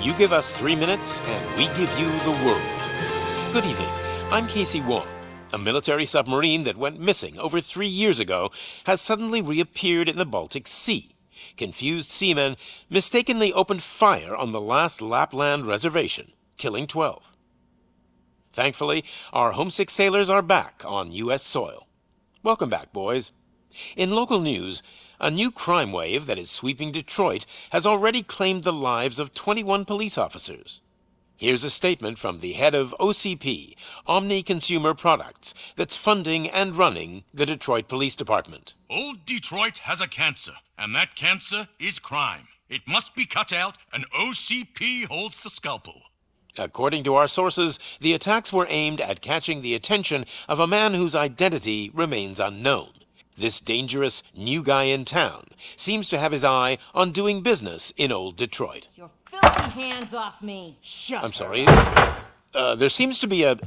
You give us 3 minutes, and we give you the world. Good evening. I'm Casey Wong. A military submarine that went missing over 3 years ago has suddenly reappeared in the Baltic Sea. Confused seamen mistakenly opened fire on the last Lapland reservation, killing 12. Thankfully, our homesick sailors are back on U.S. soil. Welcome back, boys. In local news, a new crime wave that is sweeping Detroit has already claimed the lives of 21 police officers. Here's a statement from the head of OCP, Omni Consumer Products, that's funding and running the Detroit Police Department. Old Detroit has a cancer, and that cancer is crime. It must be cut out, and OCP holds the scalpel. According to our sources, the attacks were aimed at catching the attention of a man whose identity remains unknown. This dangerous new guy in town seems to have his eye on doing business in old Detroit. Your filthy hands off me! Shut I'm sorry. There seems to be a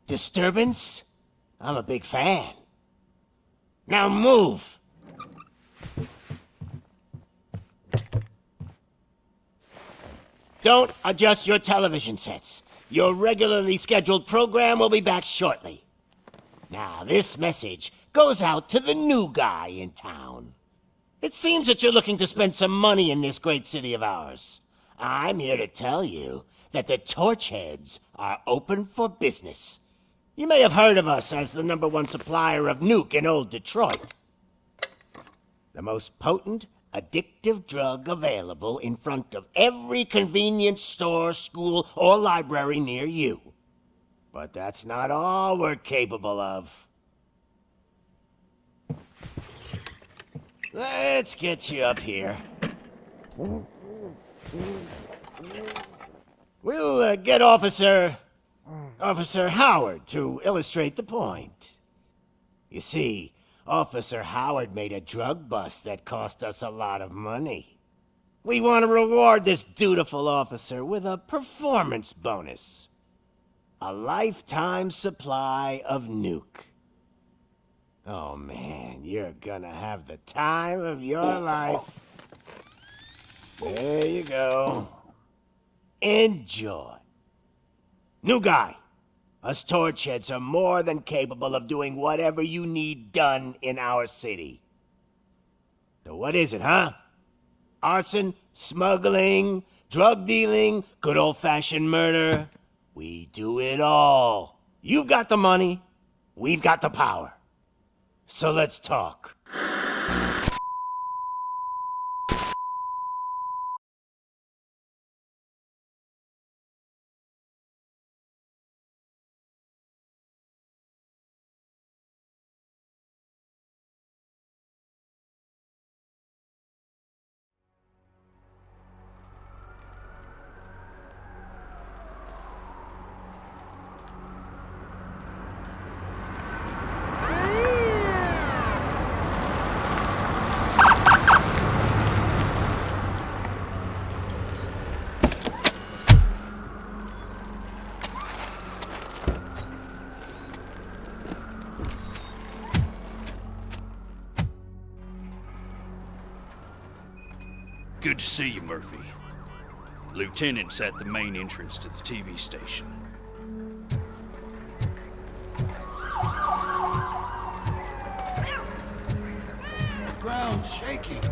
disturbance? I'm a big fan. Now move! Don't adjust your television sets. Your regularly scheduled program will be back shortly. Now, this message goes out to the new guy in town. It seems that you're looking to spend some money in this great city of ours. I'm here to tell you that the Torchheads are open for business. You may have heard of us as the #1 supplier of nuke in old Detroit. The most potent, addictive drug available in front of every convenience store, school, or library near you. But that's not all we're capable of. Let's get you up here. We'll get Officer Howard to illustrate the point. You see, Officer Howard made a drug bust that cost us a lot of money. We want to reward this dutiful officer with a performance bonus. A lifetime supply of nuke. Oh man, you're gonna have the time of your life. There you go. Enjoy. New guy, us Torchheads are more than capable of doing whatever you need done in our city. So what is it, huh? Arson, smuggling, drug dealing, good old-fashioned murder? We do it all. You've got the money, we've got the power. So let's talk. Good to see you, Murphy. Lieutenant's at the main entrance to the TV station. The ground's shaking.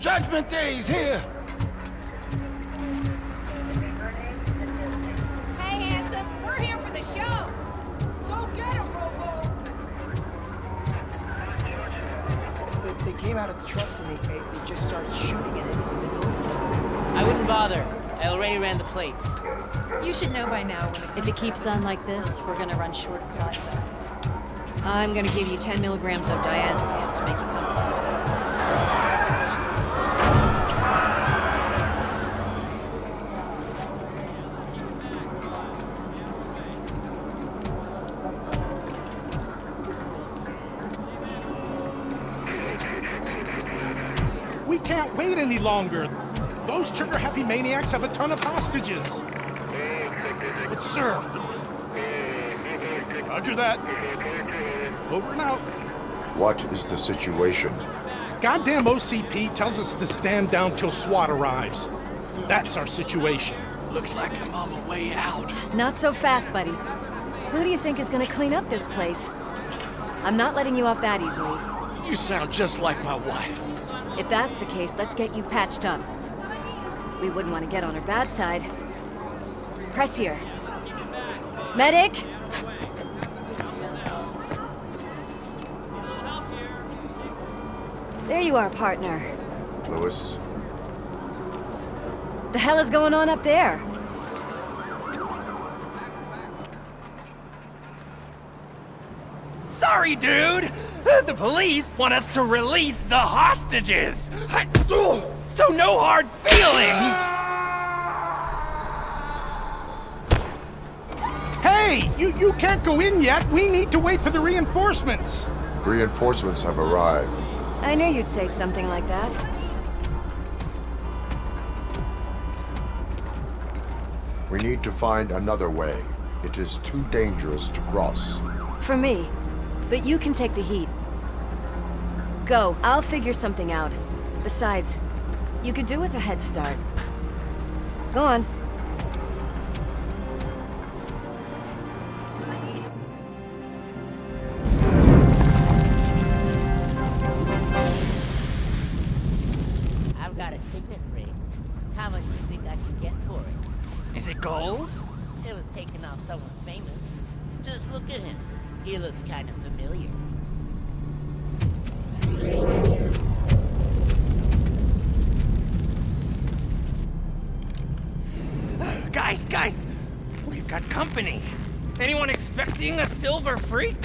Judgment Day is here! Hey, handsome, we're here for the show! Go get him, Robo! They came out of the trucks and they just started shooting at anything that moved. I wouldn't bother. I already ran the plates. You should know by now when it If it keeps on like this, we're gonna run short of body bags. I'm gonna give you 10 milligrams of diazepam to make you comfortable. We can't wait any longer. Those trigger-happy maniacs have a ton of hostages. But sir... Roger that. Over and out. What is the situation? goddamn OCP tells us to stand down till SWAT arrives. That's our situation. Looks like I'm on my way out. Not so fast, buddy. Who do you think is gonna clean up this place? I'm not letting you off that easily. You sound just like my wife. If that's the case, let's get you patched up. We wouldn't want to get on her bad side. Press here. Medic! There you are, partner. Lewis. The hell is going on up there? Sorry, dude! The police want us to release the hostages! So no hard feelings! Hey, you can't go in yet. We need to wait for the reinforcements. Reinforcements have arrived. I knew you'd say something like that. We need to find another way. It is too dangerous to cross. For me. But you can take the heat. Go, I'll figure something out. Besides, you could do with a head start. Go on. I've got a signet ring. How much do you think I can get for it? Is it gold? It was taken off someone famous. Just look at him. He looks kind of familiar. Guys, we've got company. Anyone expecting a silver freak?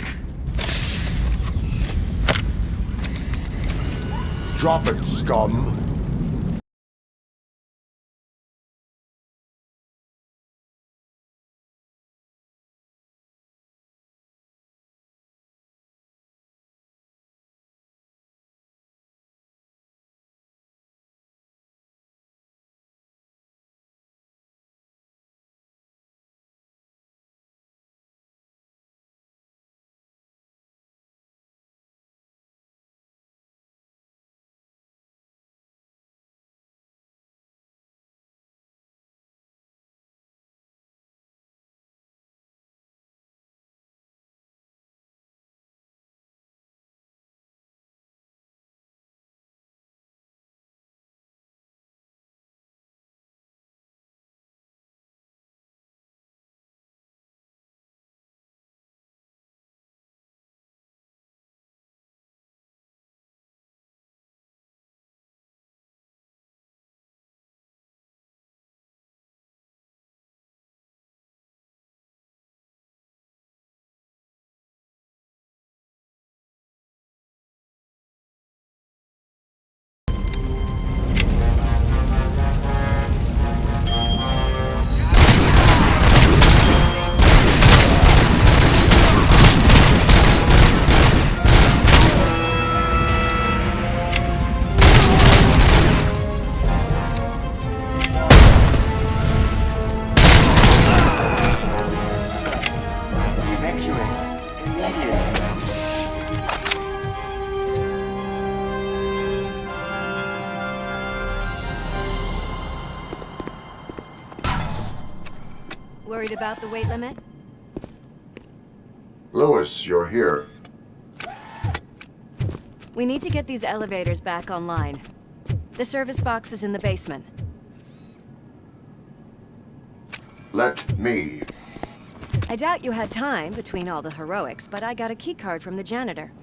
Drop it, scum. Worried about the weight limit? Lewis, you're here. We need to get these elevators back online. The service box is in the basement. Let me. I doubt you had time between all the heroics, but I got a key card from the janitor.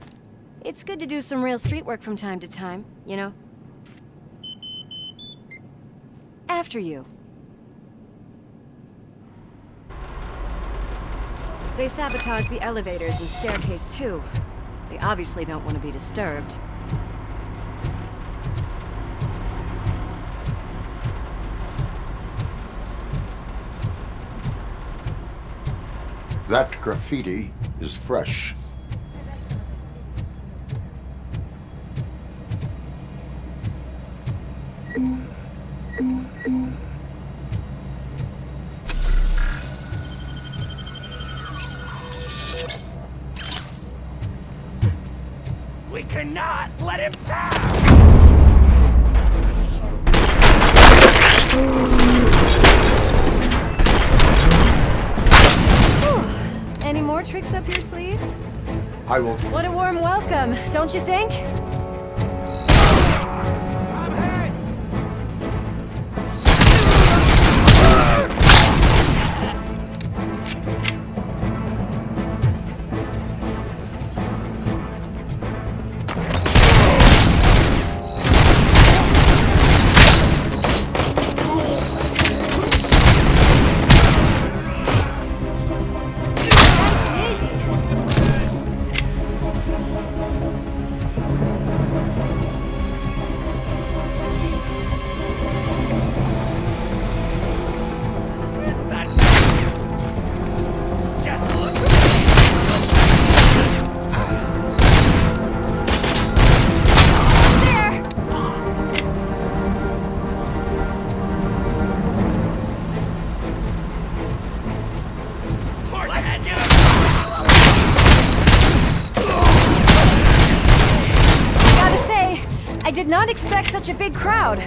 It's good to do some real street work from time to time, you know? After you. They sabotaged the elevators and staircase too. They obviously don't want to be disturbed. That graffiti is fresh. We cannot let him down! more tricks up your sleeve? I will. What a warm welcome, don't you think? I did not expect such a big crowd.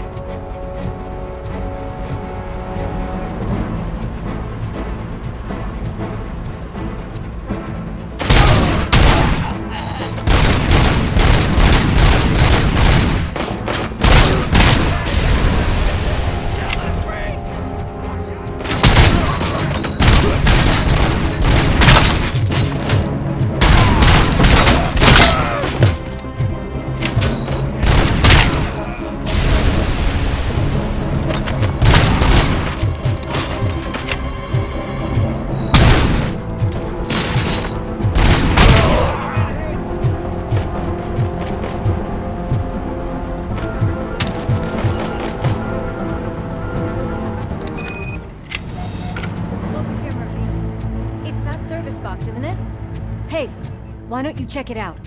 Box, isn't it? Hey, why don't you check it out?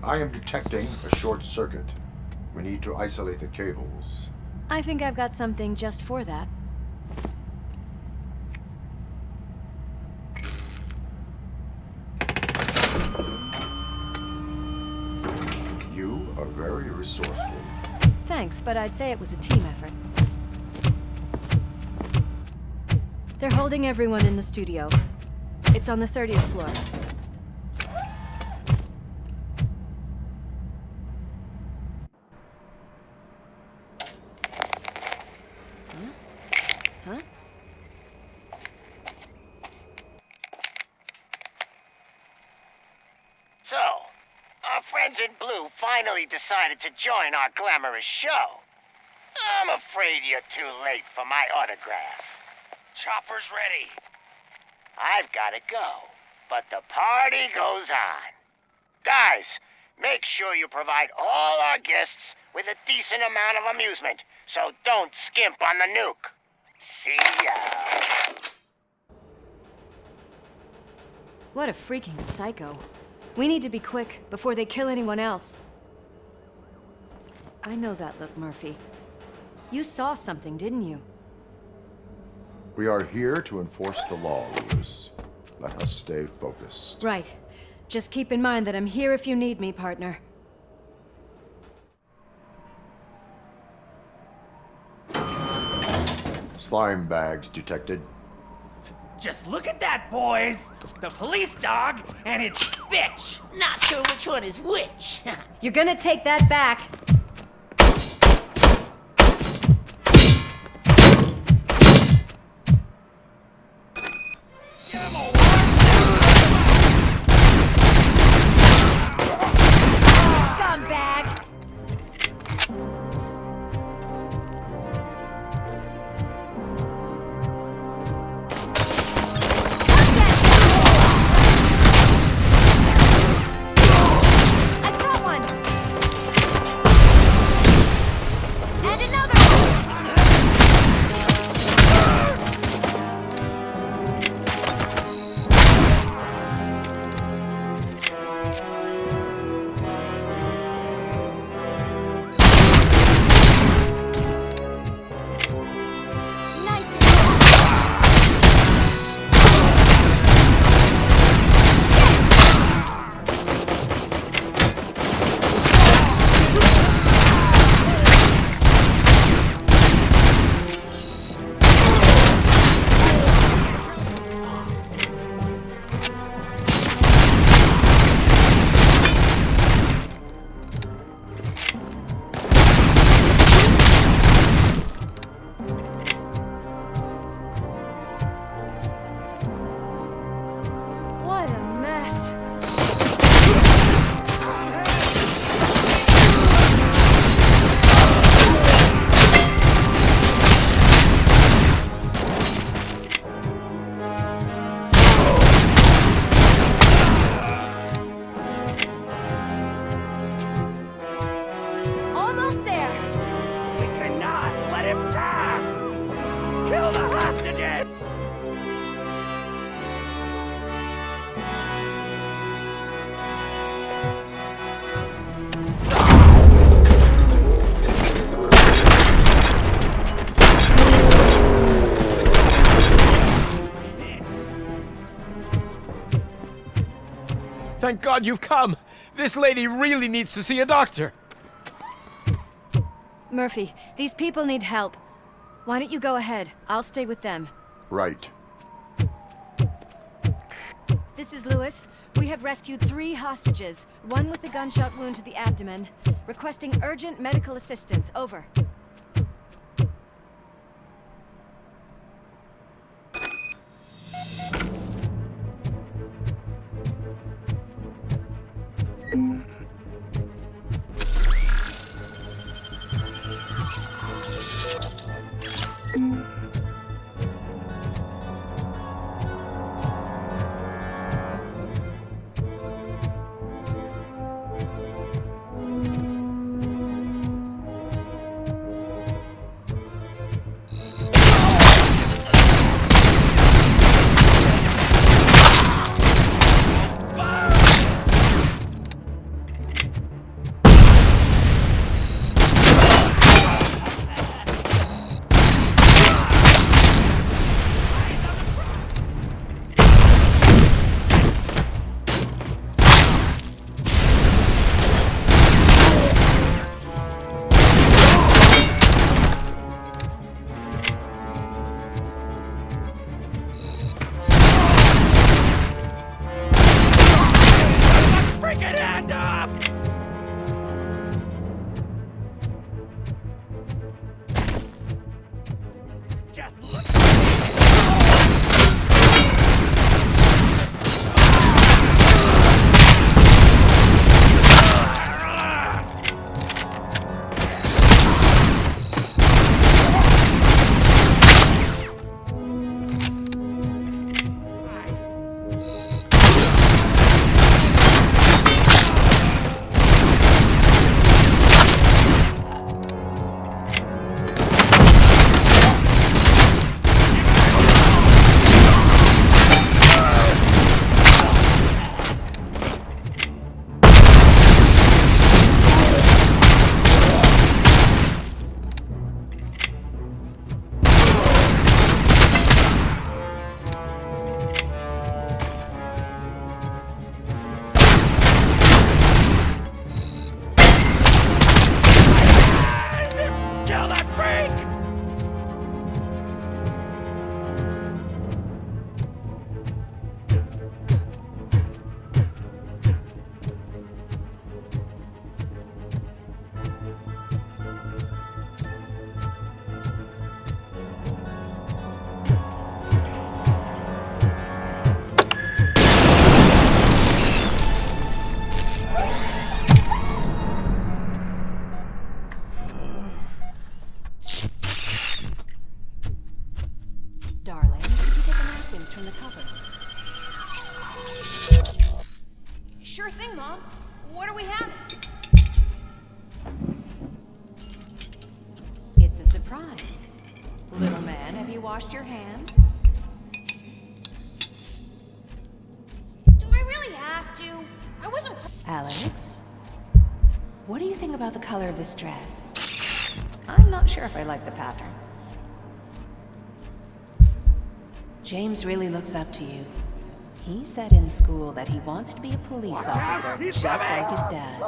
I am detecting a short circuit. We need to isolate the cables. I think I've got something just for that. You are very resourceful. Thanks, but I'd say it was a team effort. They're holding everyone in the studio. It's on the 30th floor. Huh? So, our friends in blue finally decided to join our glamorous show. I'm afraid you're too late for my autograph. Chopper's ready. I've gotta go, but the party goes on. Guys, make sure you provide all our guests with a decent amount of amusement, so don't skimp on the nuke. See ya. What a freaking psycho. We need to be quick before they kill anyone else. I know that look, Murphy. You saw something, didn't you? We are here to enforce the law, Lewis. Let us stay focused. Right. Just keep in mind that I'm here if you need me, partner. Slime bags detected. Just look at that, boys! The police dog and its bitch! Not sure which one is which. You're gonna take that back. Scumbag! the hostages! Thank God you've come! This lady really needs to see a doctor! Murphy, these people need help. Why don't you go ahead? I'll stay with them. Right. This is Lewis. We have rescued 3 hostages, one with a gunshot wound to the abdomen. Requesting urgent medical assistance. Over. Sure thing, Mom. What are we having? It's a surprise. Little man, have you washed your hands? Do I really have to? I wasn't... Alex? What do you think about the color of this dress? I'm not sure if I like the pattern. James really looks up to you. He said in school that he wants to be a police officer, just like his dad.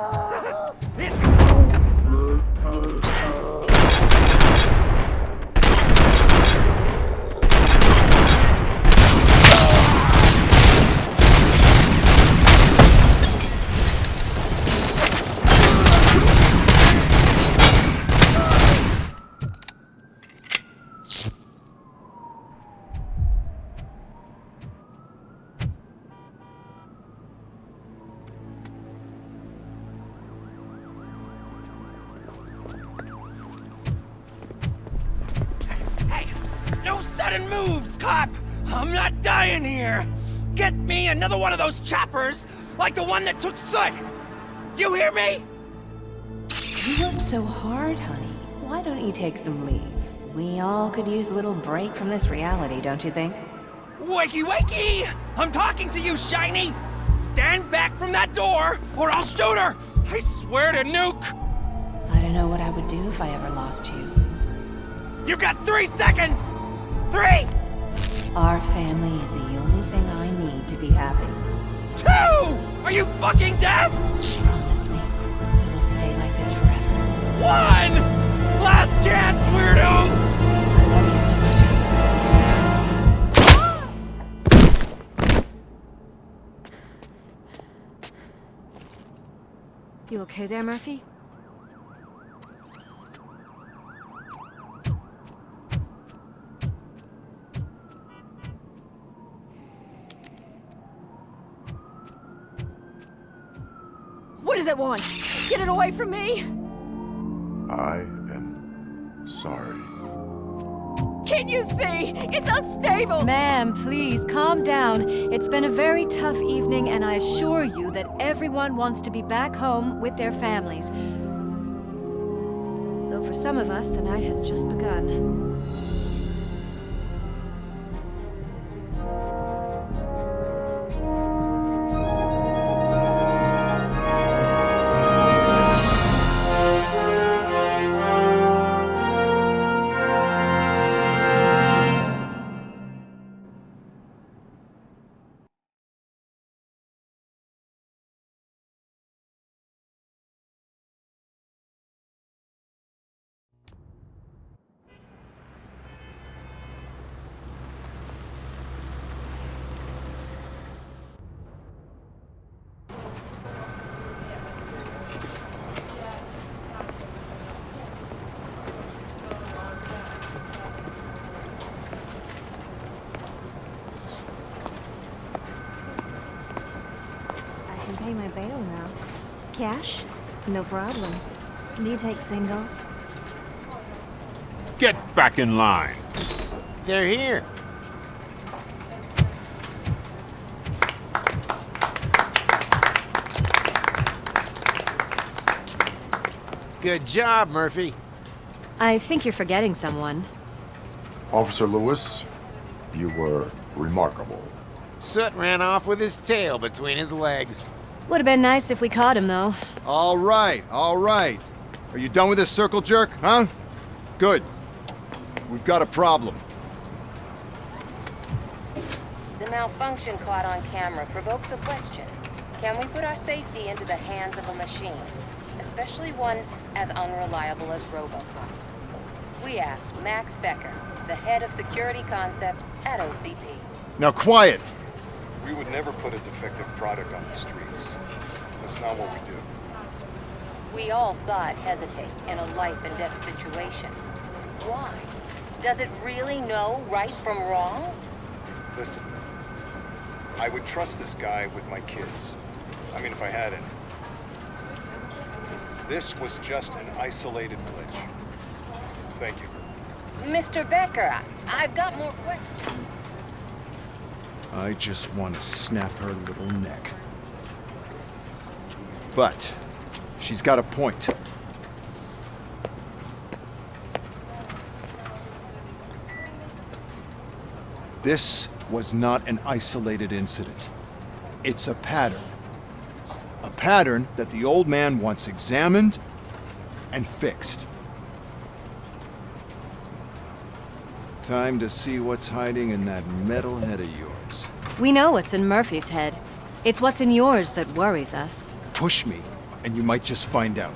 No sudden moves, cop! I'm not dying here! Get me another one of those choppers, like the one that took Soot! You hear me? You worked so hard, honey. Why don't you take some leave? We all could use a little break from this reality, don't you think? Wakey, wakey! I'm talking to you, Shiny! Stand back from that door, or I'll shoot her! I swear to nuke! I don't know what I would do if I ever lost you. You got 3 seconds! 3! Our family is the only thing I need to be happy. 2! Are you fucking deaf? Promise me, we will stay like this forever. 1! Last chance, weirdo! I love you so much, Alice. You okay there, Murphy? What does it want? Get it away from me! I am sorry. Can't you see? It's unstable! Ma'am, please, calm down. It's been a very tough evening, and I assure you that everyone wants to be back home with their families. Though for some of us, the night has just begun. Pay my bail now. Cash? No problem. Do you take singles? Get back in line. They're here. Good job, Murphy. I think you're forgetting someone. Officer Lewis, you were remarkable. Soot ran off with his tail between his legs. Would have been nice if we caught him, though. All right, all right. Are you done with this circle jerk, huh? Good. We've got a problem. The malfunction caught on camera provokes a question. Can we put our safety into the hands of a machine, especially one as unreliable as RoboCop? We asked Max Becker, the head of security concepts at OCP. Now quiet! We would never put a defective product on the streets. That's not what we do. We all saw it hesitate in a life and death situation. Why? Does it really know right from wrong? Listen, I would trust this guy with my kids. I mean, if I had any. This was just an isolated glitch. Thank you. Mr. Becker, I've got more questions. I just want to snap her little neck. But she's got a point. This was not an isolated incident. It's a pattern. A pattern that the old man once examined and fixed. Time to see what's hiding in that metal head of yours. We know what's in Murphy's head. It's what's in yours that worries us. Push me, and you might just find out.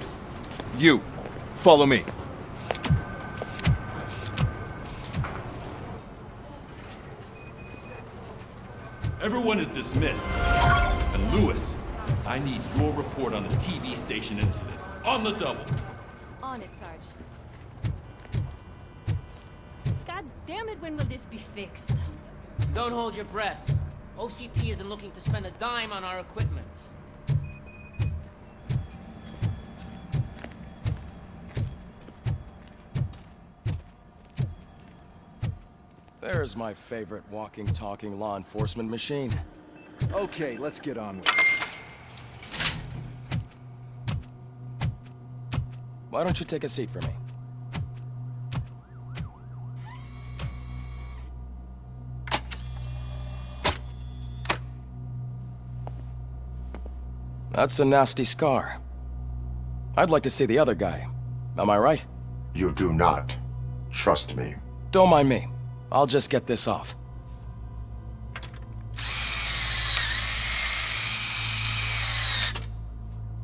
You, follow me. Everyone is dismissed. And Lewis, I need your report on the TV station incident. On the double. On it, Sarge. God damn it, when will this be fixed? Don't hold your breath. OCP isn't looking to spend a dime on our equipment. There's my favorite walking, talking law enforcement machine. Okay, let's get on with it. Why don't you take a seat for me? That's a nasty scar. I'd like to see the other guy. Am I right? You do not. Trust me. Don't mind me. I'll just get this off.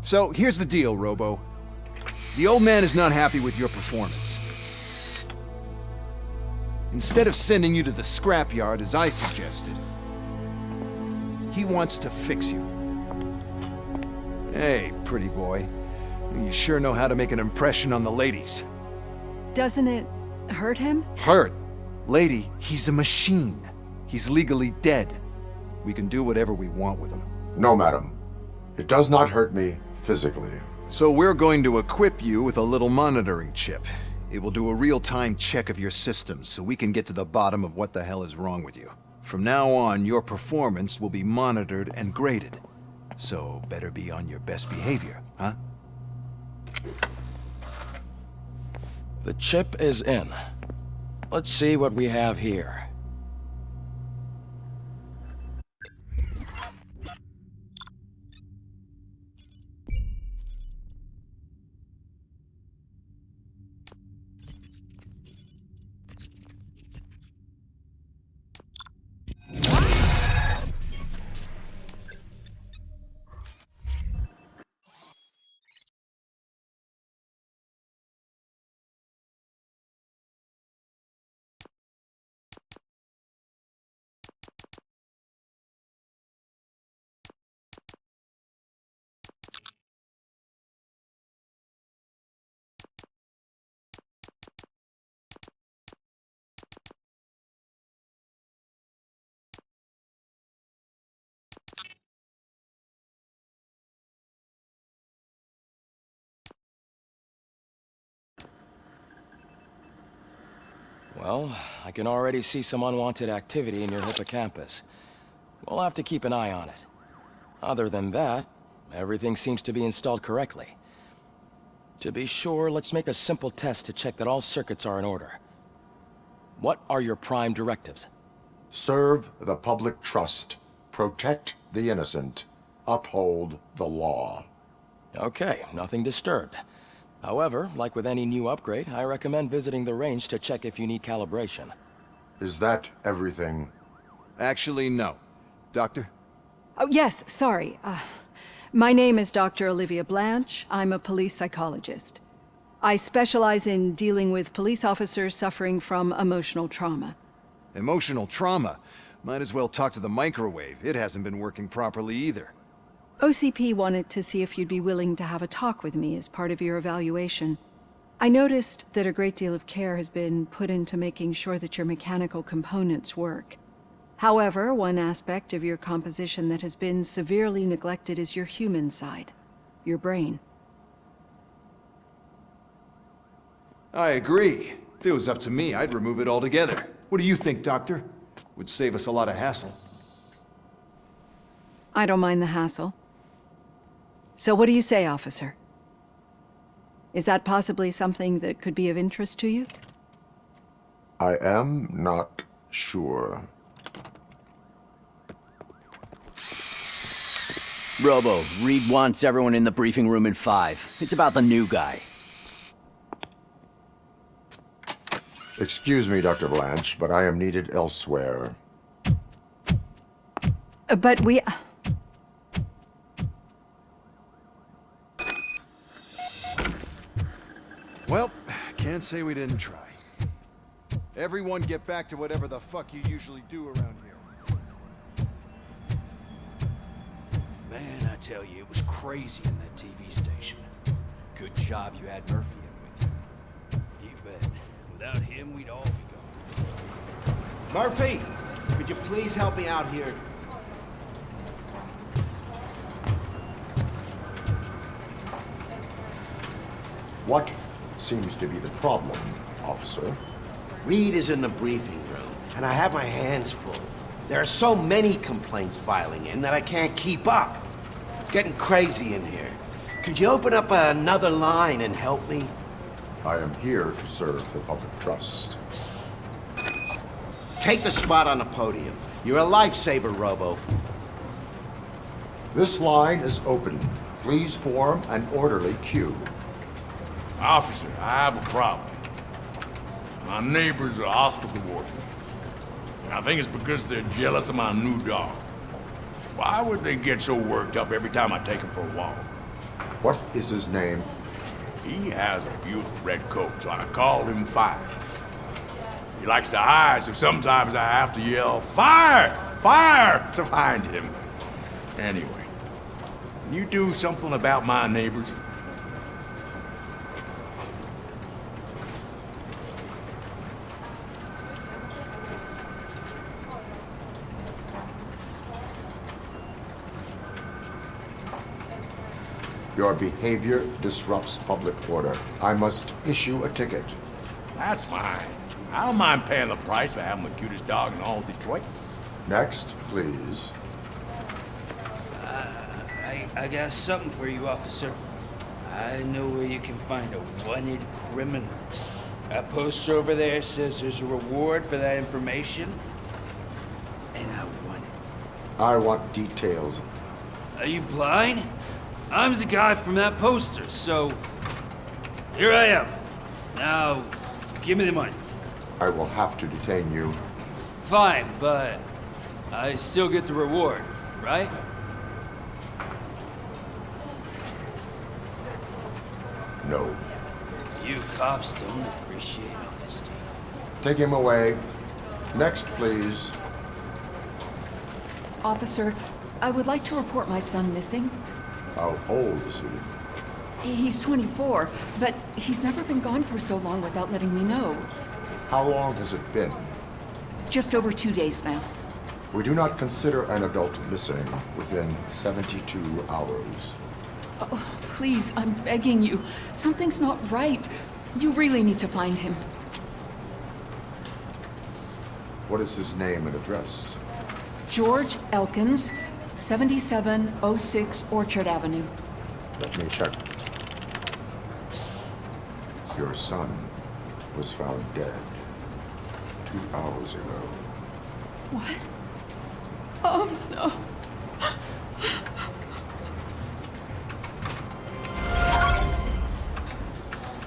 So, here's the deal, Robo. The old man is not happy with your performance. Instead of sending you to the scrapyard, as I suggested, he wants to fix you. Hey, pretty boy. You sure know how to make an impression on the ladies. Doesn't it hurt him? Hurt? Lady, he's a machine. He's legally dead. We can do whatever we want with him. No, madam. It does not hurt me physically. So we're going to equip you with a little monitoring chip. It will do a real-time check of your systems so we can get to the bottom of what the hell is wrong with you. From now on, your performance will be monitored and graded. So better be on your best behavior, huh? The chip is in. Let's see what we have here. Well, I can already see some unwanted activity in your hippocampus. We'll have to keep an eye on it. Other than that, everything seems to be installed correctly. To be sure, let's make a simple test to check that all circuits are in order. What are your prime directives? Serve the public trust. Protect the innocent. Uphold the law. Okay, nothing disturbed. However, like with any new upgrade, I recommend visiting the range to check if you need calibration. Is that everything? Actually, no. Doctor? Oh, yes, sorry. My name is Dr. Olivia Blanche. I'm a police psychologist. I specialize in dealing with police officers suffering from emotional trauma. Emotional trauma? Might as well talk to the microwave. It hasn't been working properly either. OCP wanted to see if you'd be willing to have a talk with me as part of your evaluation. I noticed that a great deal of care has been put into making sure that your mechanical components work. However, one aspect of your composition that has been severely neglected is your human side, your brain. I agree. If it was up to me, I'd remove it altogether. What do you think, Doctor? Would save us a lot of hassle. I don't mind the hassle. So what do you say, officer? Is that possibly something that could be of interest to you? I am not sure. Robo, Reed wants everyone in the briefing room in 5. It's about the new guy. Excuse me, Dr. Blanche, but I am needed elsewhere. But we... Well, can't say we didn't try. Everyone get back to whatever the fuck you usually do around here. Man, I tell you, it was crazy in that TV station. Good job you had Murphy in with you. You bet. Without him, we'd all be gone. Murphy, could you please help me out here? What seems to be the problem, officer? Reed is in the briefing room, and I have my hands full. There are so many complaints filing in that I can't keep up. It's getting crazy in here. Could you open up another line and help me? I am here to serve the public trust. Take the spot on the podium. You're a lifesaver, Robo. This line is open. Please form an orderly queue. Officer, I have a problem. My neighbors are hostile toward me. I think it's because they're jealous of my new dog. Why would they get so worked up every time I take him for a walk? What is his name? He has a beautiful red coat, so I call him Fire. He likes to hide, so sometimes I have to yell, "Fire! Fire!" to find him. Anyway, can you do something about my neighbors? Your behavior disrupts public order. I must issue a ticket. That's fine. I don't mind paying the price for having the cutest dog in all of Detroit. Next, please. I got something for you, officer. I know where you can find a wanted criminal. That poster over there says there's a reward for that information, and I want it. I want details. Are you blind? I'm the guy from that poster, so here I am. Now, give me the money. I will have to detain you. Fine, but I still get the reward, right? No. You cops don't appreciate honesty. Take him away. Next, please. Officer, I would like to report my son missing. How old is he? He's 24, but he's never been gone for so long without letting me know. How long has it been? Just over 2 days now. We do not consider an adult missing within 72 hours. Oh, please, I'm begging you. Something's not right. You really need to find him. What is his name and address? George Elkins, 7706 Orchard Avenue. Let me check. Your son was found dead 2 hours ago. What? Oh, no.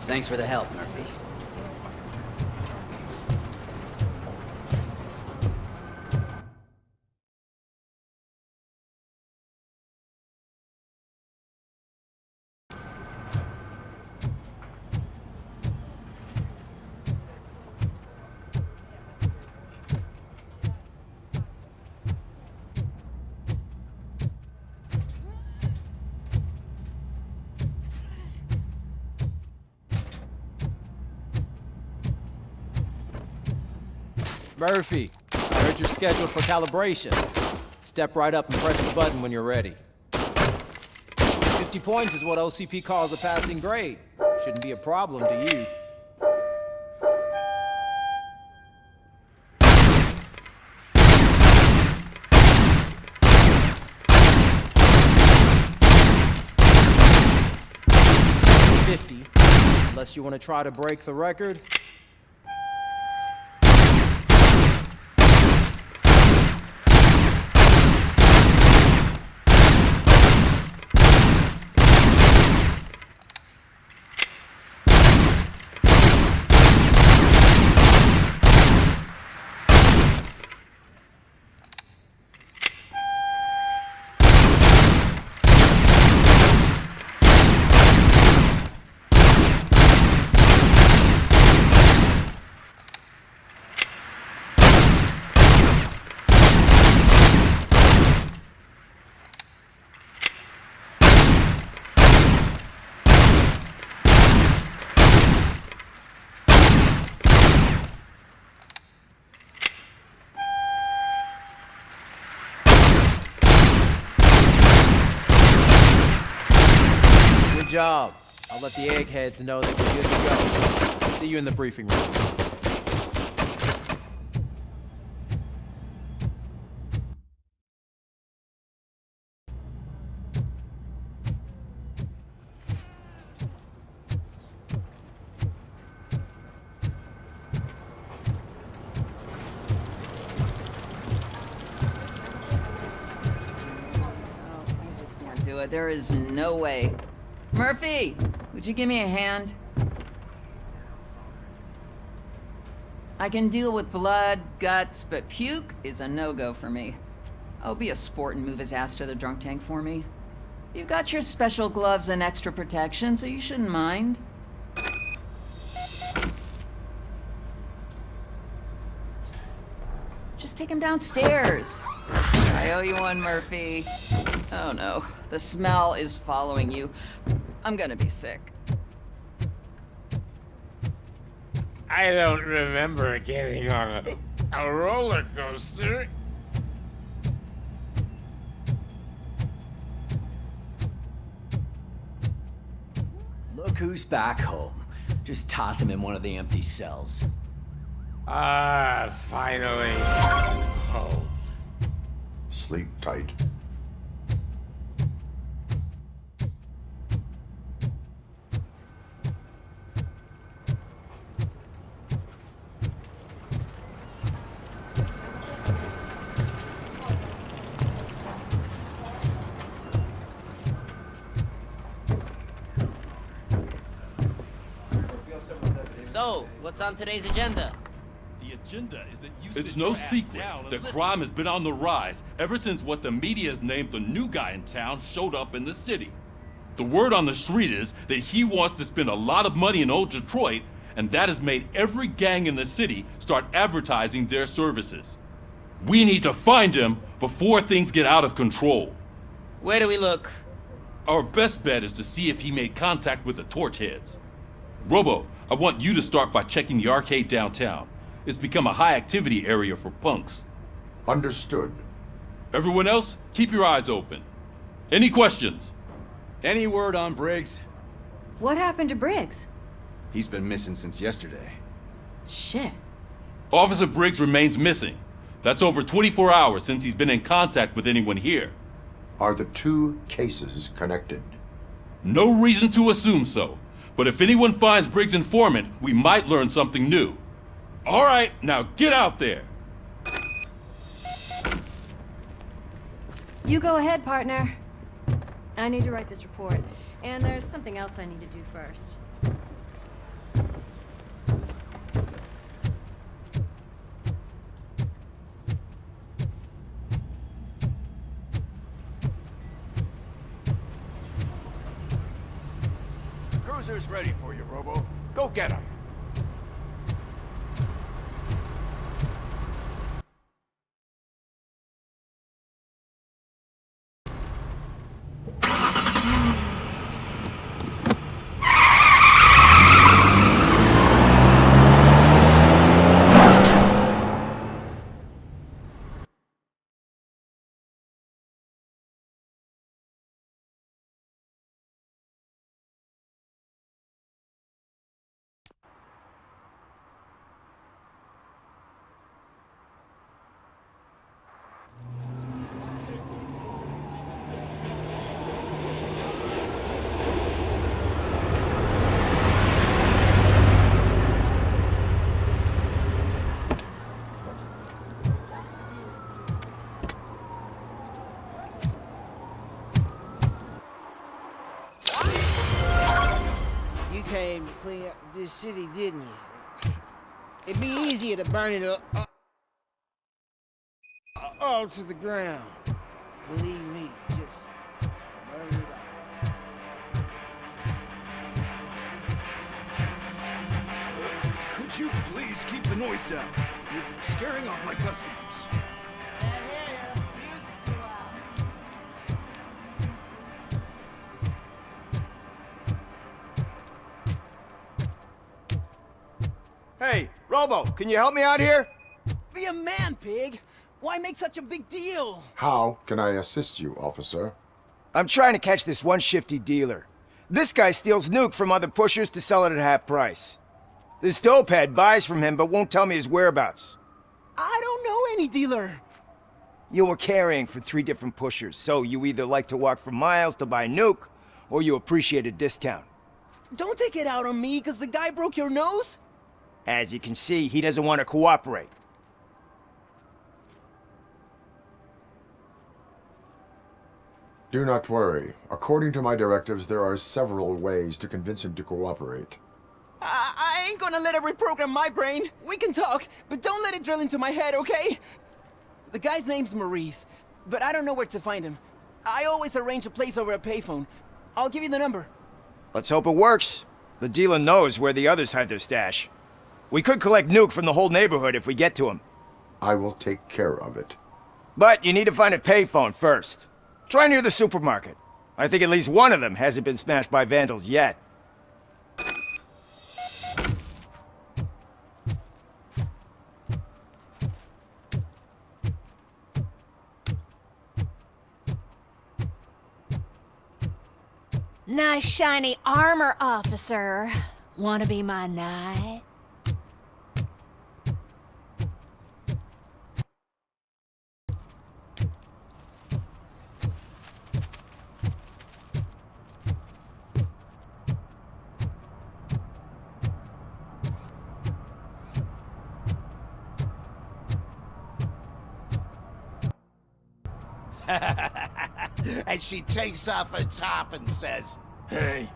Thanks for the help, Murphy. Murphy, I heard you're scheduled for calibration. Step right up and press the button when you're ready. 50 points is what OCP calls a passing grade. Shouldn't be a problem to you. It's 50, unless you want to try to break the record. Good job. I'll let the eggheads know that you're good to go. See you in the briefing room. do it. There is no way. Murphy, would you give me a hand? I can deal with blood, guts, but puke is a no-go for me. Oh, be a sport and move his ass to the drunk tank for me. You've got your special gloves and extra protection, so you shouldn't mind. Just take him downstairs. I owe you one, Murphy. Oh no, the smell is following you. I'm gonna be sick. I don't remember getting on a roller coaster. Look who's back home. Just toss him in one of the empty cells. Ah, finally. Oh. Sleep tight. So, what's on today's agenda? The agenda is that you It's no secret that crime has been on the rise ever since what the media has named the new guy in town showed up in the city. The word on the street is that he wants to spend a lot of money in old Detroit, and that has made every gang in the city start advertising their services. We need to find him before things get out of control. Where do we look? Our best bet is to see if he made contact with the Torchheads. Robo, I want you to start by checking the arcade downtown. It's become a high-activity area for punks. Understood. Everyone else, keep your eyes open. Any questions? Any word on Briggs? What happened to Briggs? He's been missing since yesterday. Shit. Officer Briggs remains missing. That's over 24 hours since he's been in contact with anyone here. Are the two cases connected? No reason to assume so. But if anyone finds Briggs' informant, we might learn something new. All right, now get out there. You go ahead, partner. I need to write this report, and there's something else I need to do first. Cruiser's ready for you, Robo. Go get him. You came to clean up this city, didn't you? It'd be easier to burn it all to the ground. Believe me, just burn it up. Could you please keep the noise down? You're scaring off my customers. Music's too loud. Hey, Robo, can you help me out here? Be a man, pig. Why make such a big deal? How can I assist you, officer? I'm trying to catch this one shifty dealer. This guy steals nuke from other pushers to sell it at half price. This dopehead buys from him but won't tell me his whereabouts. I don't know any dealer. You were carrying for 3 different pushers, so you either like to walk for miles to buy nuke, or you appreciate a discount. Don't take it out on me, because the guy broke your nose? As you can see, he doesn't want to cooperate. Do not worry. According to my directives, there are several ways to convince him to cooperate. I ain't gonna let it reprogram my brain. We can talk, but don't let it drill into my head, okay? The guy's name's Maurice, but I don't know where to find him. I always arrange a place over a payphone. I'll give you the number. Let's hope it works. The dealer knows where the others hide their stash. We could collect Nuke from the whole neighborhood if we get to him. I will take care of it. But you need to find a payphone first. Try near the supermarket. I think at least one of them hasn't been smashed by vandals yet. Nice shiny armor, officer. Wanna be my knight? And she takes off her top and says, "Hey,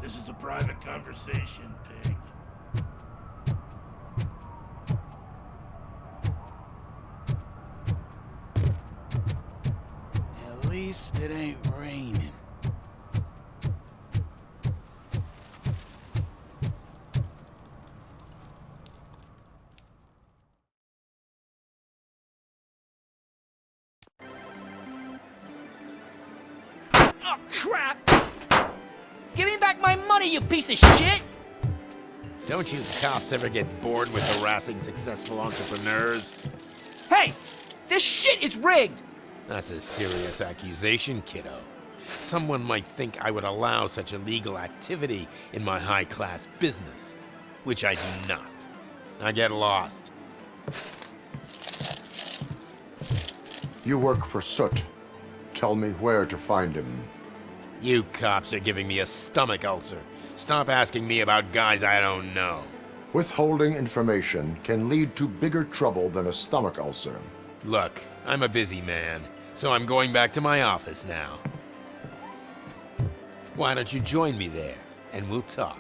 this is a private conversation, pig." At least it ain't raining. Oh, crap! Give me back my money, you piece of shit! Don't you cops ever get bored with harassing successful entrepreneurs? Hey! This shit is rigged! That's a serious accusation, kiddo. Someone might think I would allow such illegal activity in my high-class business, which I do not. Now get lost. You work for Soot. Tell me where to find him. You cops are giving me a stomach ulcer. Stop asking me about guys I don't know. Withholding information can lead to bigger trouble than a stomach ulcer. Look, I'm a busy man, so I'm going back to my office now. Why don't you join me there, and we'll talk.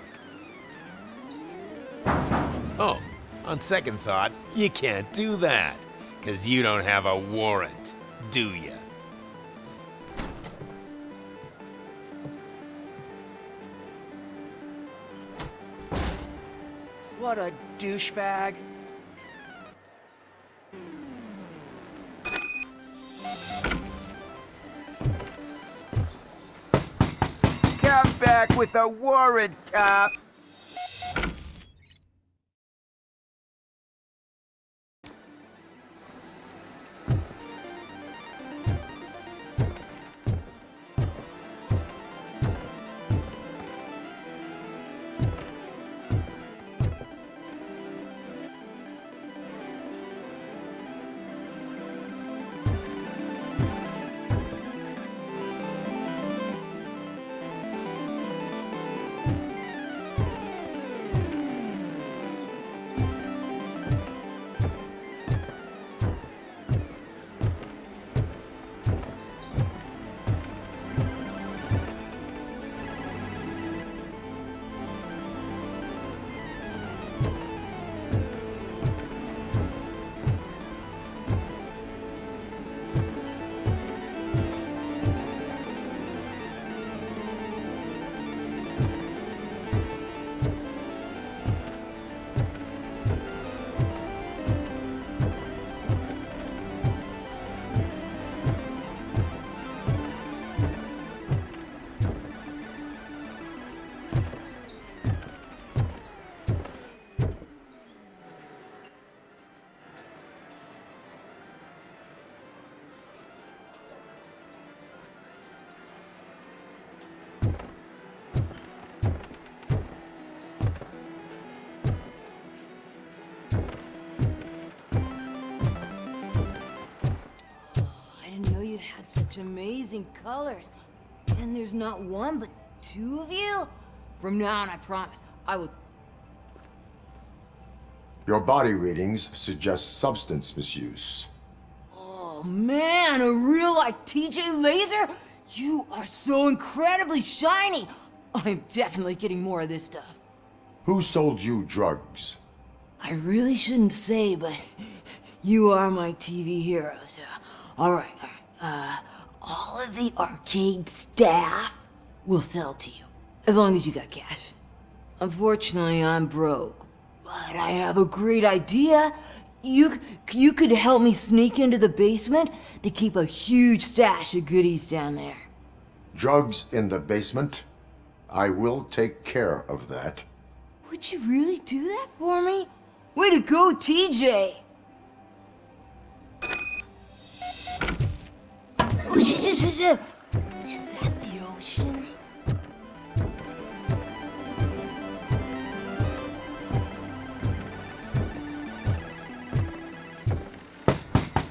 Oh, on second thought, you can't do that, 'cause you don't have a warrant, do ya? What a douchebag. Come back with a warrant, cop! Such amazing colors. And there's not one, but two of you? From now on, I promise, I will... Your body readings suggest substance misuse. Oh, man, a real, like, TJ Laser? You are so incredibly shiny! I'm definitely getting more of this stuff. Who sold you drugs? I really shouldn't say, but you are my TV heroes. Alright. All of the arcade staff will sell to you, as long as you got cash. Unfortunately, I'm broke, but I have a great idea. You could help me sneak into the basement. They keep a huge stash of goodies down there. Drugs in the basement? I will take care of that. Would you really do that for me? Way to go, TJ! Is that the ocean?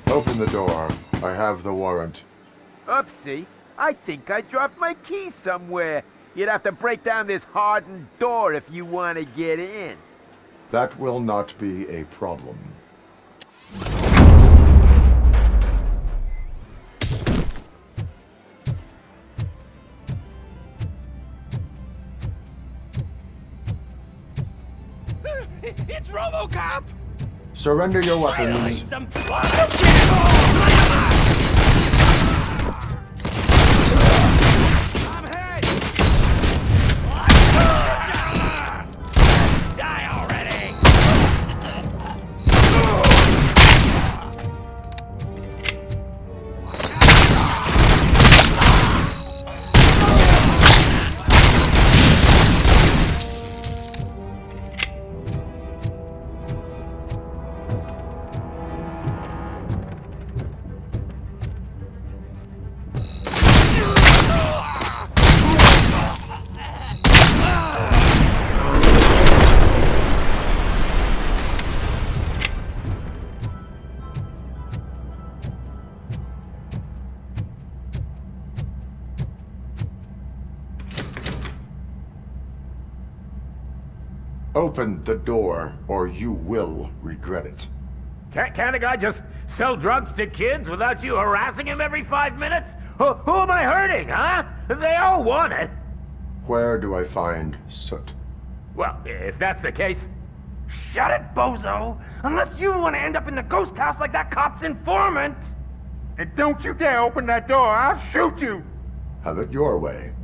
Open the door. I have the warrant. Oopsie. I think I dropped my key somewhere. You'd have to break down this hardened door if you want to get in. That will not be a problem. It's RoboCop! Surrender your weapons. Die already! Open the door, or you will regret it. Can't a guy just sell drugs to kids without you harassing him every 5 minutes? Who am I hurting, huh? They all want it. Where do I find Soot? Well, if that's the case, shut it, bozo! Unless you want to end up in the ghost house like that cop's informant! And don't you dare open that door, I'll shoot you! Have it your way.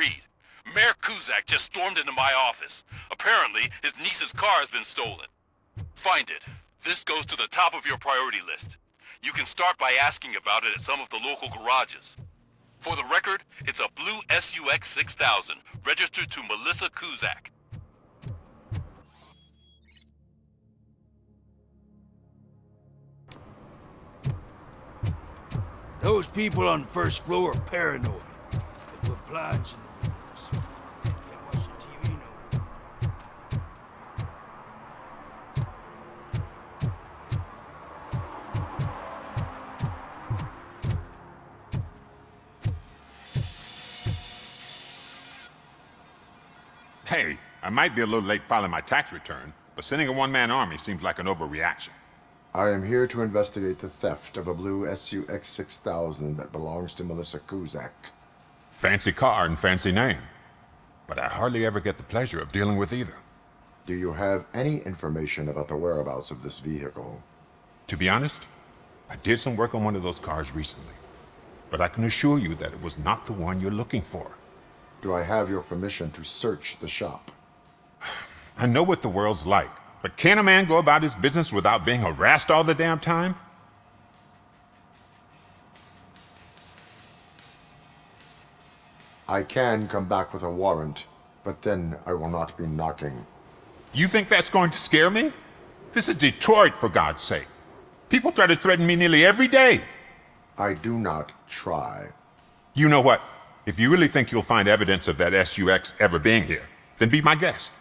Reed. Mayor Kuzak just stormed into my office. Apparently, his niece's car has been stolen. Find it. This goes to the top of your priority list. You can start by asking about it at some of the local garages. For the record, it's a blue SUX 6000, registered to Melissa Kuzak. Those people on the first floor are paranoid. They put blinds in the windows. Can't watch the TV no more. Hey, I might be a little late filing my tax return, but sending a one-man army seems like an overreaction. I am here to investigate the theft of a blue SUX 6000 that belongs to Melissa Kuzak. Fancy car and fancy name, but I hardly ever get the pleasure of dealing with either. Do you have any information about the whereabouts of this vehicle? To be honest, I did some work on one of those cars recently, but I can assure you that it was not the one you're looking for. Do I have your permission to search the shop? I know what the world's like, but can a man go about his business without being harassed all the damn time? I can come back with a warrant, but then I will not be knocking. You think that's going to scare me? This is Detroit, for God's sake. People try to threaten me nearly every day. I do not try. You know what? If you really think you'll find evidence of that SUX ever being here, then be my guest.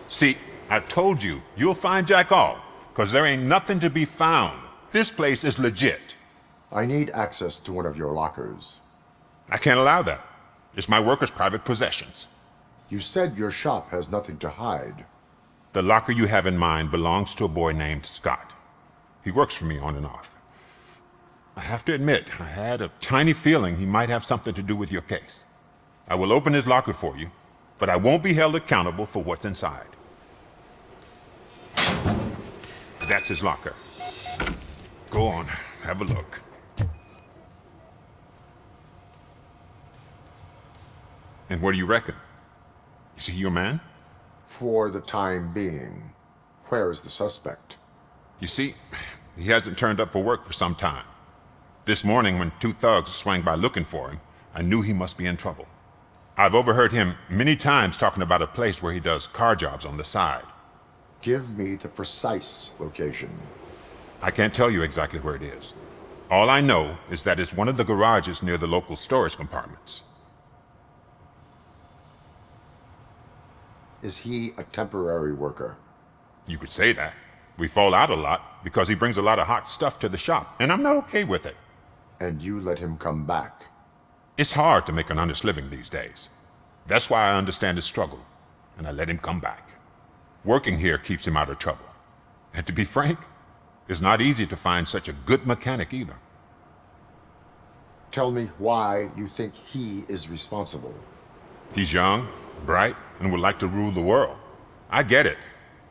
See, I've told you, you'll find Jack all, because there ain't nothing to be found. This place is legit. I need access to one of your lockers. I can't allow that. It's my workers' private possessions. You said your shop has nothing to hide. The locker you have in mind belongs to a boy named Scott. He works for me on and off. I have to admit, I had a tiny feeling he might have something to do with your case. I will open his locker for you, but I won't be held accountable for what's inside. That's his locker. Go on, have a look. And what do you reckon? Is he your man? For the time being. Where is the suspect? You see, he hasn't turned up for work for some time. This morning, when two thugs swang by looking for him, I knew he must be in trouble. I've overheard him many times talking about a place where he does car jobs on the side. Give me the precise location. I can't tell you exactly where it is. All I know is that it's one of the garages near the local storage compartments. Is he a temporary worker? You could say that. We fall out a lot because he brings a lot of hot stuff to the shop, and I'm not okay with it. And you let him come back? It's hard to make an honest living these days. That's why I understand his struggle, and I let him come back. Working here keeps him out of trouble. And to be frank, it's not easy to find such a good mechanic either. Tell me why you think he is responsible. He's young, bright, and would like to rule the world. I get it,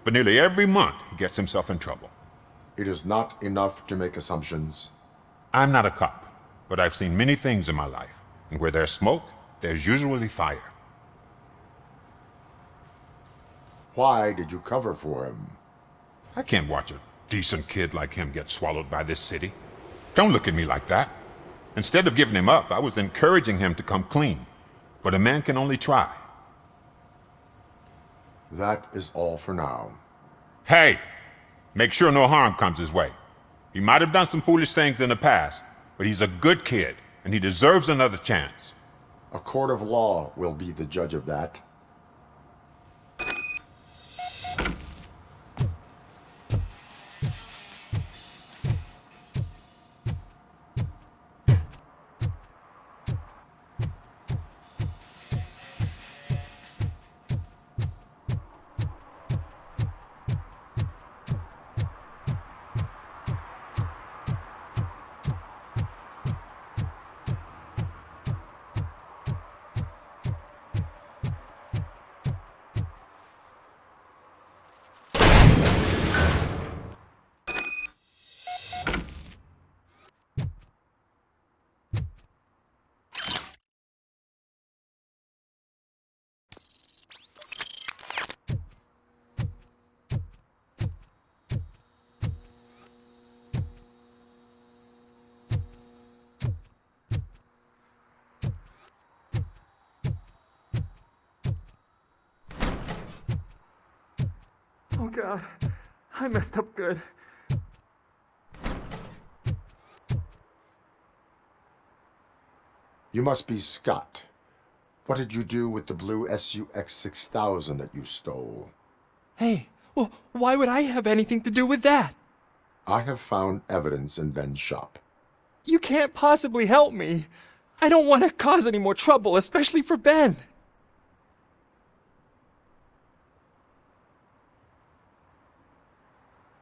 but nearly every month he gets himself in trouble. It is not enough to make assumptions. I'm not a cop, but I've seen many things in my life, and where there's smoke, there's usually fire. Why did you cover for him? I can't watch a decent kid like him get swallowed by this city. Don't look at me like that. Instead of giving him up, I was encouraging him to come clean. But a man can only try. That is all for now. Hey! Make sure no harm comes his way. He might have done some foolish things in the past, but he's a good kid, and he deserves another chance. A court of law will be the judge of that. Oh God, I messed up good. You must be Scott. What did you do with the blue SUX 6000 that you stole? Hey, well, why would I have anything to do with that? I have found evidence in Ben's shop. You can't possibly help me. I don't want to cause any more trouble, especially for Ben.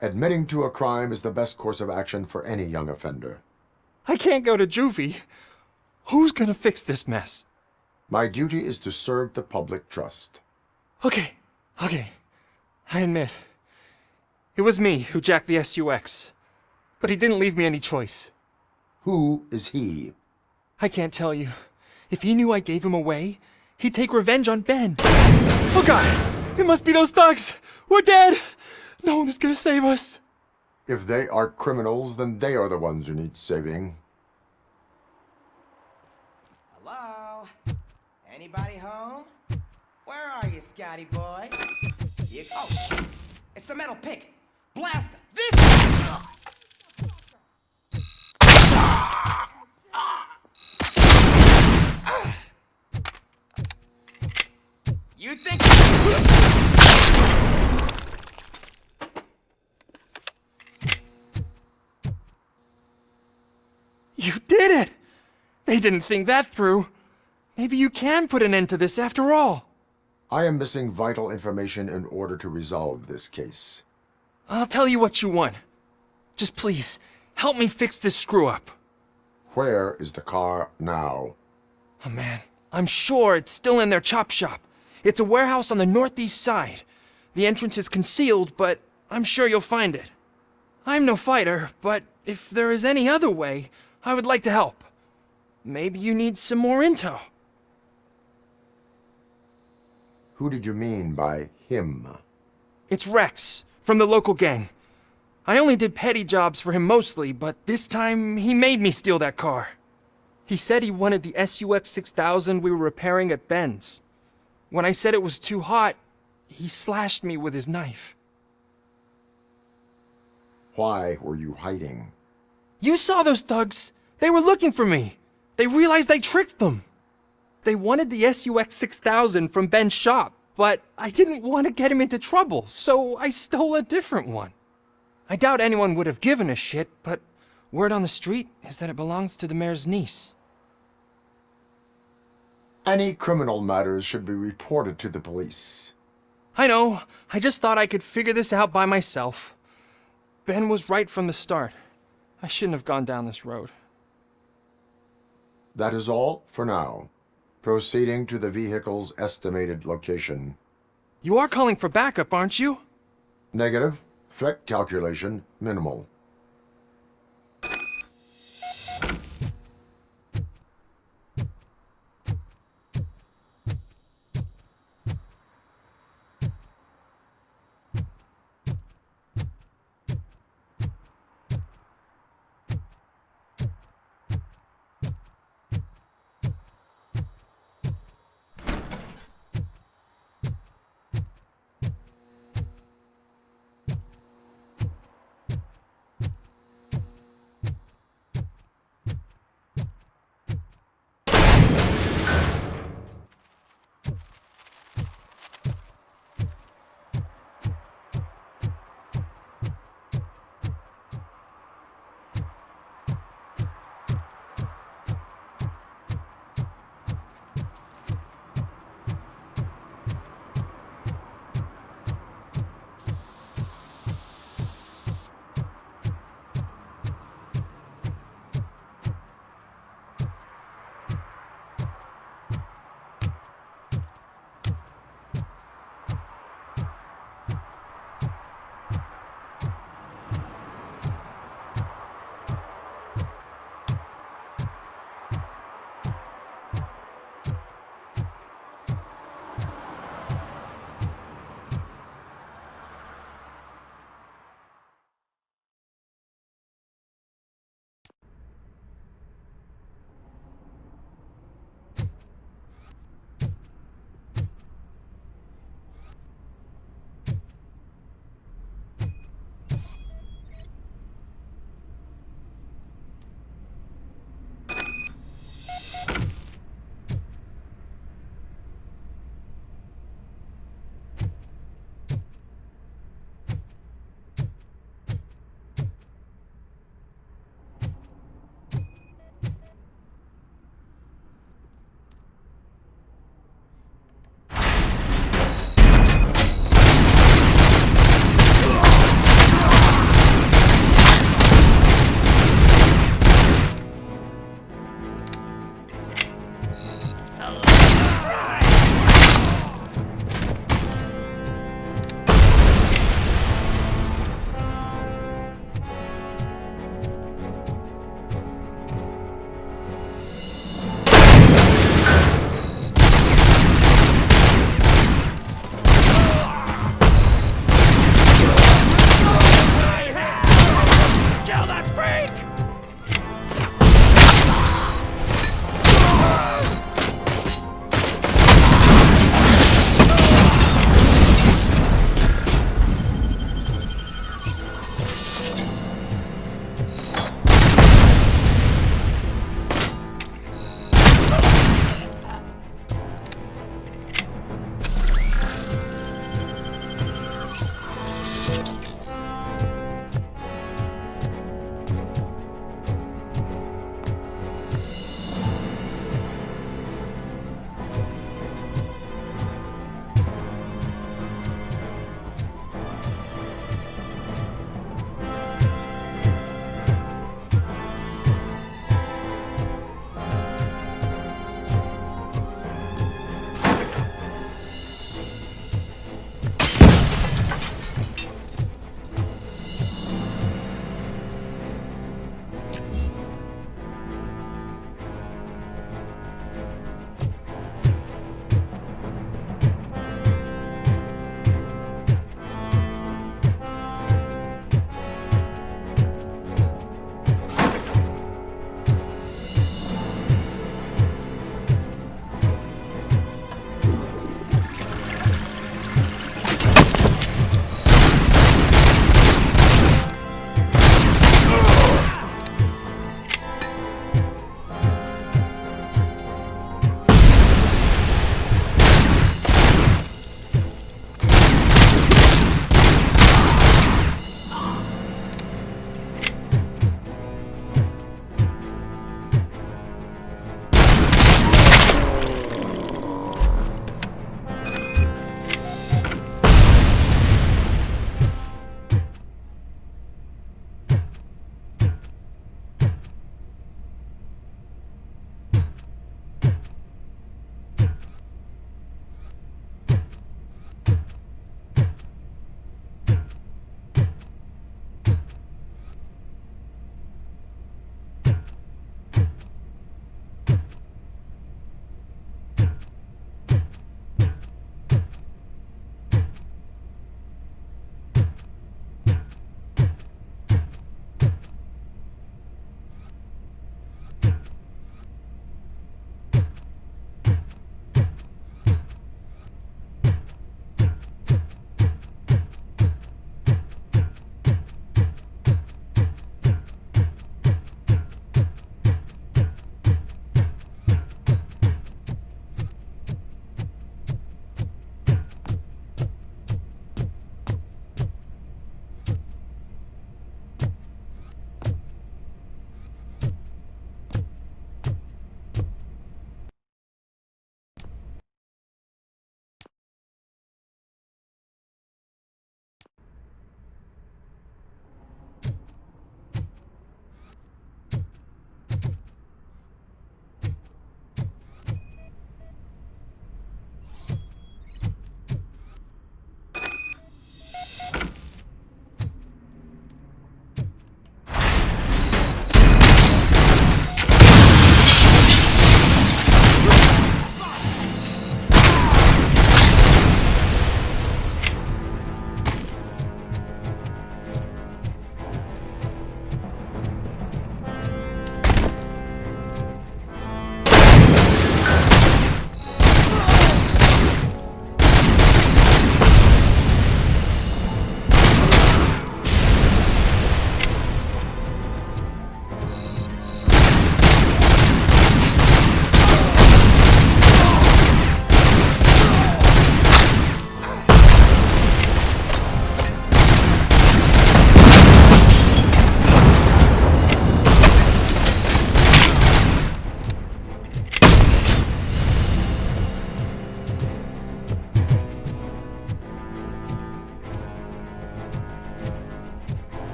Admitting to a crime is the best course of action for any young offender. I can't go to juvie. Who's gonna fix this mess? My duty is to serve the public trust. Okay. I admit. It was me who jacked the SUX. But he didn't leave me any choice. Who is he? I can't tell you. If he knew I gave him away, he'd take revenge on Ben. Oh God! It must be those thugs! We're dead! No one is gonna save us. If they are criminals, then they are the ones who need saving. Hello? Anybody home? Where are you, Scotty boy? Oh, it's the metal pick. Blast this! You think... You did it! They didn't think that through. Maybe you can put an end to this after all. I am missing vital information in order to resolve this case. I'll tell you what you want. Just please, help me fix this screw-up. Where is the car now? Oh man, I'm sure it's still in their chop shop. It's a warehouse on the northeast side. The entrance is concealed, but I'm sure you'll find it. I'm no fighter, but if there is any other way, I would like to help. Maybe you need some more intel. Who did you mean by him? It's Rex, from the local gang. I only did petty jobs for him mostly, but this time he made me steal that car. He said he wanted the SUX 6000 we were repairing at Ben's. When I said it was too hot, he slashed me with his knife. Why were you hiding? You saw those thugs! They were looking for me! They realized I tricked them! They wanted the SUX 6000 from Ben's shop, but I didn't want to get him into trouble, so I stole a different one. I doubt anyone would have given a shit, but word on the street is that it belongs to the mayor's niece. Any criminal matters should be reported to the police. I know. I just thought I could figure this out by myself. Ben was right from the start. I shouldn't have gone down this road. That is all for now. Proceeding to the vehicle's estimated location. You are calling for backup, aren't you? Negative. Threat calculation minimal.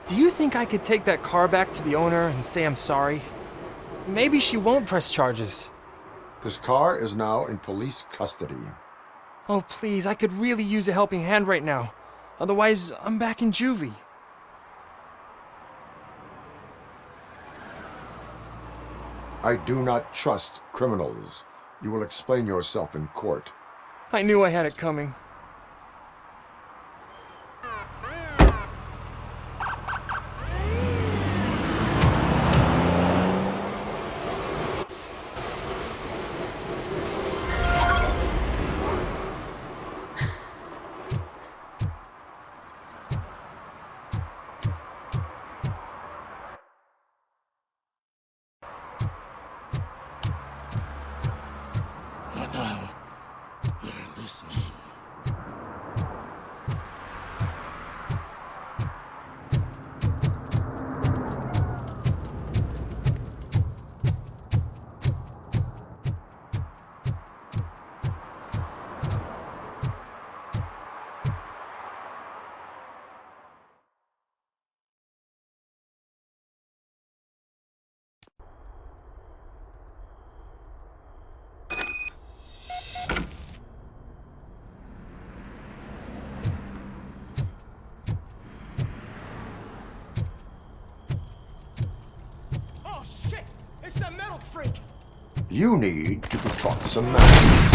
Do you think I could take that car back to the owner and say I'm sorry? Maybe she won't press charges. This car is now in police custody. Oh, please, I could really use a helping hand right now. Otherwise, I'm back in juvie. I do not trust criminals. You will explain yourself in court. I knew I had it coming. Now, they're listening. Oh shit! It's a metal freak! You need to be taught some manners.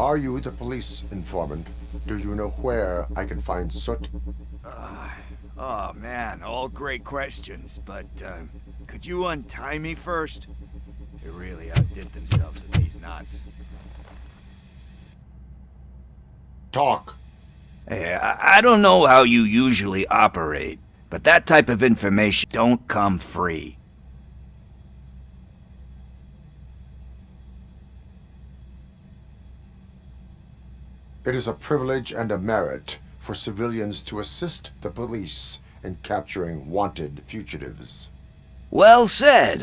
Are you the police informant? Do you know where I can find Soot? Oh man, all great questions, but could you untie me first? They really outdid themselves with these knots. Talk. Hey, I don't know how you usually operate, but that type of information don't come free. It is a privilege and a merit for civilians to assist the police in capturing wanted fugitives. Well said.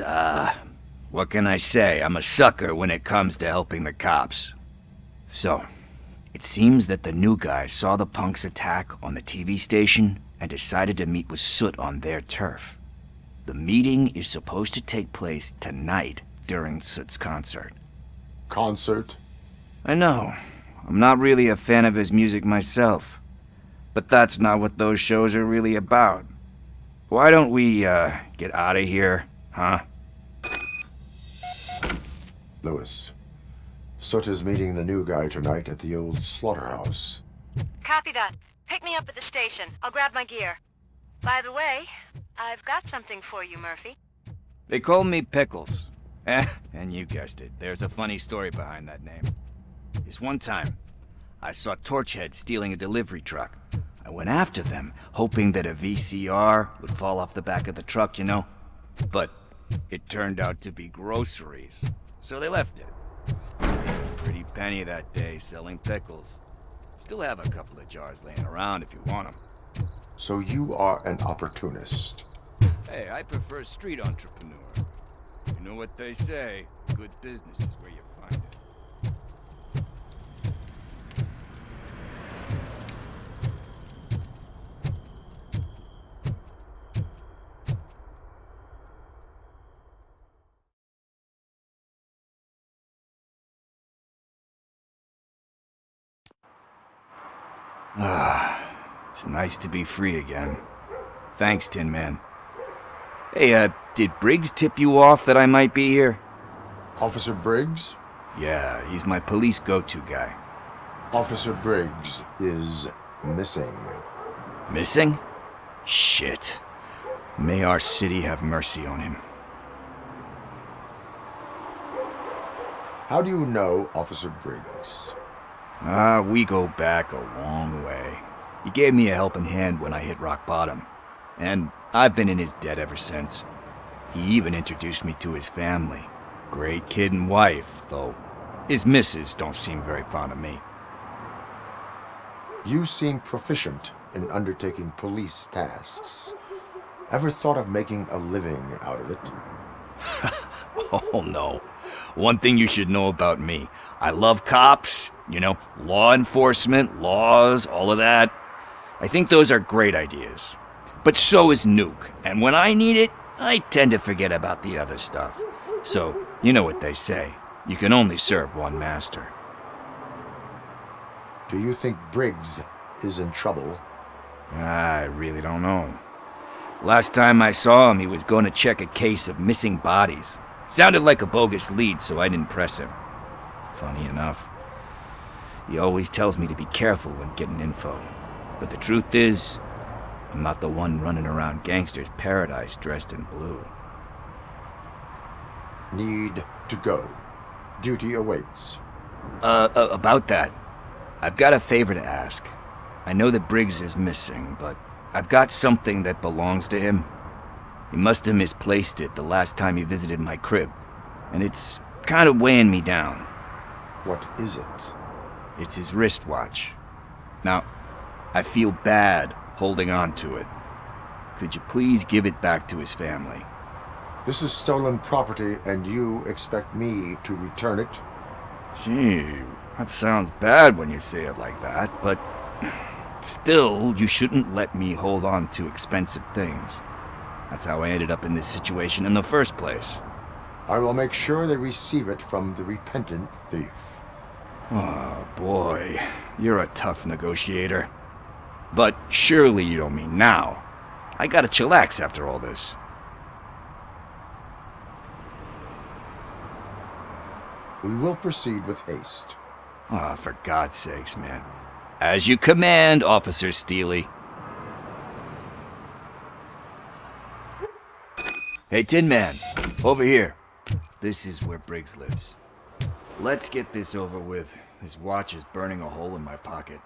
What can I say? I'm a sucker when it comes to helping the cops. So, it seems that the new guy saw the punks' attack on the TV station and decided to meet with Soot on their turf. The meeting is supposed to take place tonight during Soot's concert. Concert? I know. I'm not really a fan of his music myself. But that's not what those shows are really about. Why don't we, get out of here, huh? Lewis, Soot is meeting the new guy tonight at the old slaughterhouse. Copy that. Pick me up at the station. I'll grab my gear. By the way, I've got something for you, Murphy. They call me Pickles. And you guessed it, there's a funny story behind that name. This one time, I saw Torchhead stealing a delivery truck. I went after them, hoping that a VCR would fall off the back of the truck, you know? But it turned out to be groceries, so they left it. Pretty penny that day selling pickles. Still have a couple of jars laying around if you want them. So you are an opportunist. Hey, I prefer street entrepreneur. You know what they say, good business is where you find it. It's nice to be free again. Thanks, Tin Man. Hey, did Briggs tip you off that I might be here? Officer Briggs? Yeah, he's my police go-to guy. Officer Briggs is missing. Missing? Shit. May our city have mercy on him. How do you know Officer Briggs? We go back a long way. He gave me a helping hand when I hit rock bottom. And I've been in his debt ever since. He even introduced me to his family. Great kid and wife, though his missus don't seem very fond of me. You seem proficient in undertaking police tasks. Ever thought of making a living out of it? Oh no. One thing you should know about me. I love cops, you know, law enforcement, laws, all of that. I think those are great ideas. But so is Nuke, and when I need it, I tend to forget about the other stuff. So, you know what they say. You can only serve one master. Do you think Briggs is in trouble? I really don't know. Last time I saw him, he was going to check a case of missing bodies. Sounded like a bogus lead, so I didn't press him. Funny enough, he always tells me to be careful when getting info. But the truth is, I'm not the one running around gangster's paradise dressed in blue. Need to go. Duty awaits. About that, I've got a favor to ask. I know that Briggs is missing, but I've got something that belongs to him. He must have misplaced it the last time he visited my crib, and it's kind of weighing me down. What is it? It's his wristwatch. Now, I feel bad holding on to it. Could you please give it back to his family? This is stolen property, and you expect me to return it? Gee, that sounds bad when you say it like that, but still, you shouldn't let me hold on to expensive things. That's how I ended up in this situation in the first place. I will make sure they receive it from the repentant thief. Oh boy, you're a tough negotiator. But surely you don't mean now. I gotta chillax after all this. We will proceed with haste. Ah, for God's sakes, man. As you command, Officer Steely. Hey, Tin Man, over here. This is where Briggs lives. Let's get this over with. His watch is burning a hole in my pocket.